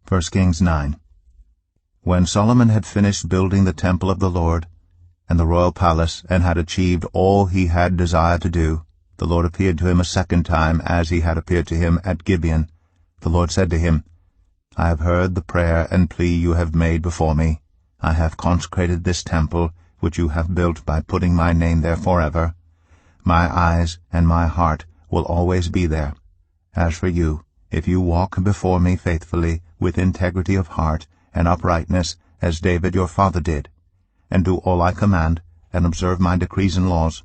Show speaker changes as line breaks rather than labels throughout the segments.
1 Kings 9. When Solomon had finished building the temple of the Lord and the royal palace, and had achieved all he had desired to do, the Lord appeared to him a second time, as he had appeared to him at Gibeon. The Lord said to him, I have heard the prayer and plea you have made before me. I have consecrated this temple, which you have built by putting my name there forever. My eyes and my heart will always be there. As for you, if you walk before me faithfully, with integrity of heart and uprightness, as David your father did, and do all I command, and observe my decrees and laws,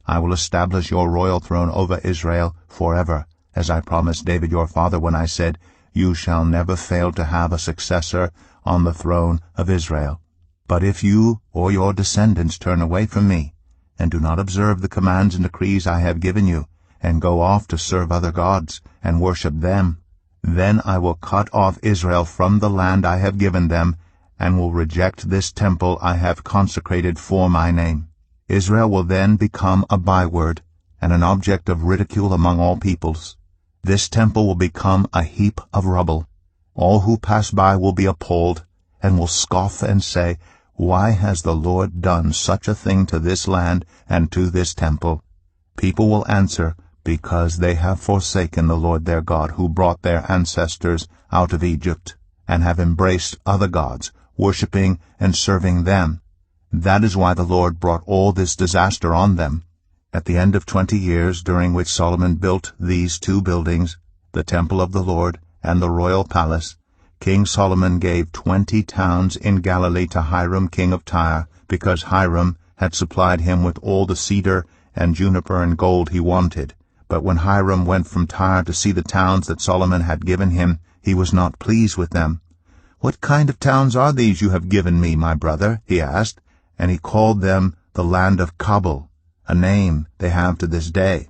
I will establish your royal throne over Israel forever, as I promised David your father when I said, You shall never fail to have a successor on the throne of Israel. But if you or your descendants turn away from me, and do not observe the commands and decrees I have given you, and go off to serve other gods, and worship them, then I will cut off Israel from the land I have given them, and will reject this temple I have consecrated for my name. Israel will then become a byword, and an object of ridicule among all peoples. This temple will become a heap of rubble. All who pass by will be appalled, and will scoff and say, Why has the Lord done such a thing to this land and to this temple? People will answer, Because they have forsaken the Lord their God, who brought their ancestors out of Egypt, and have embraced other gods, worshipping and serving them. That is why the Lord brought all this disaster on them. At the end of 20 years, during which Solomon built these two buildings, the temple of the Lord and the royal palace, King Solomon gave 20 towns in Galilee to Hiram king of Tyre, because Hiram had supplied him with all the cedar and juniper and gold he wanted. But when Hiram went from Tyre to see the towns that Solomon had given him, he was not pleased with them. What kind of towns are these you have given me, my brother? He asked, and he called them the land of Cabul, a name they have to this day.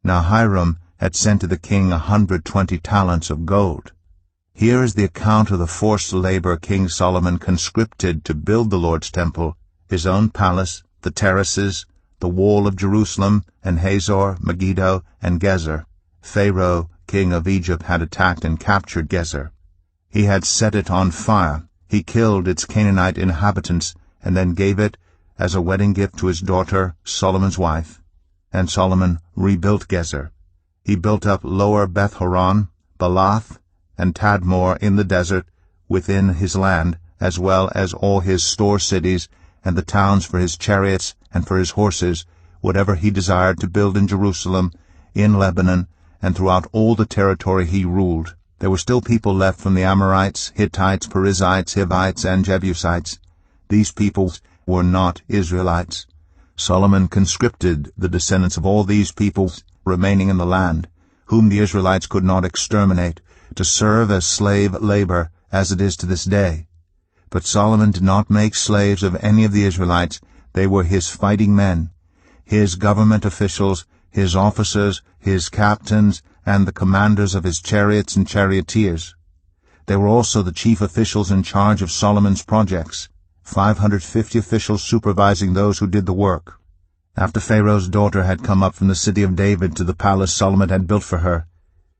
Now Hiram had sent to the king 120 talents of gold. Here is the account of the forced labor King Solomon conscripted to build the Lord's temple, his own palace, the terraces, the wall of Jerusalem, and Hazor, Megiddo, and Gezer. Pharaoh, king of Egypt, had attacked and captured Gezer. He had set it on fire. He killed its Canaanite inhabitants, and then gave it as a wedding gift to his daughter, Solomon's wife. And Solomon rebuilt Gezer. He built up Lower Beth-horon, Balath, and Tadmor in the desert within his land, as well as all his store cities and the towns for his chariots and for his horses, whatever he desired to build in Jerusalem, in Lebanon, and throughout all the territory he ruled. There were still people left from the Amorites, Hittites, Perizzites, Hivites, and Jebusites. These peoples were not Israelites. Solomon conscripted the descendants of all these peoples remaining in the land, whom the Israelites could not exterminate, to serve as slave labor, as it is to this day. But Solomon did not make slaves of any of the Israelites. They were his fighting men, his government officials, his officers, his captains, and the commanders of his chariots and charioteers. They were also the chief officials in charge of Solomon's projects, 550 officials supervising those who did the work. After Pharaoh's daughter had come up from the city of David to the palace Solomon had built for her,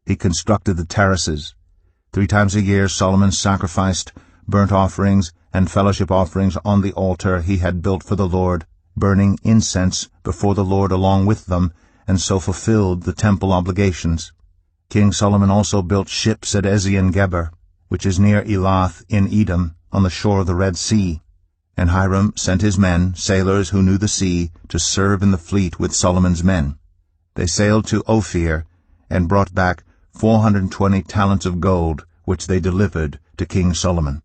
he constructed the terraces. 3 times a year Solomon sacrificed burnt offerings and fellowship offerings on the altar he had built for the Lord, burning incense before the Lord along with them, and so fulfilled the temple obligations. King Solomon also built ships at Ezion-Geber, which is near Elath in Edom, on the shore of the Red Sea. And Hiram sent his men, sailors who knew the sea, to serve in the fleet with Solomon's men. They sailed to Ophir, and brought back 420 talents of gold, which they delivered to King Solomon.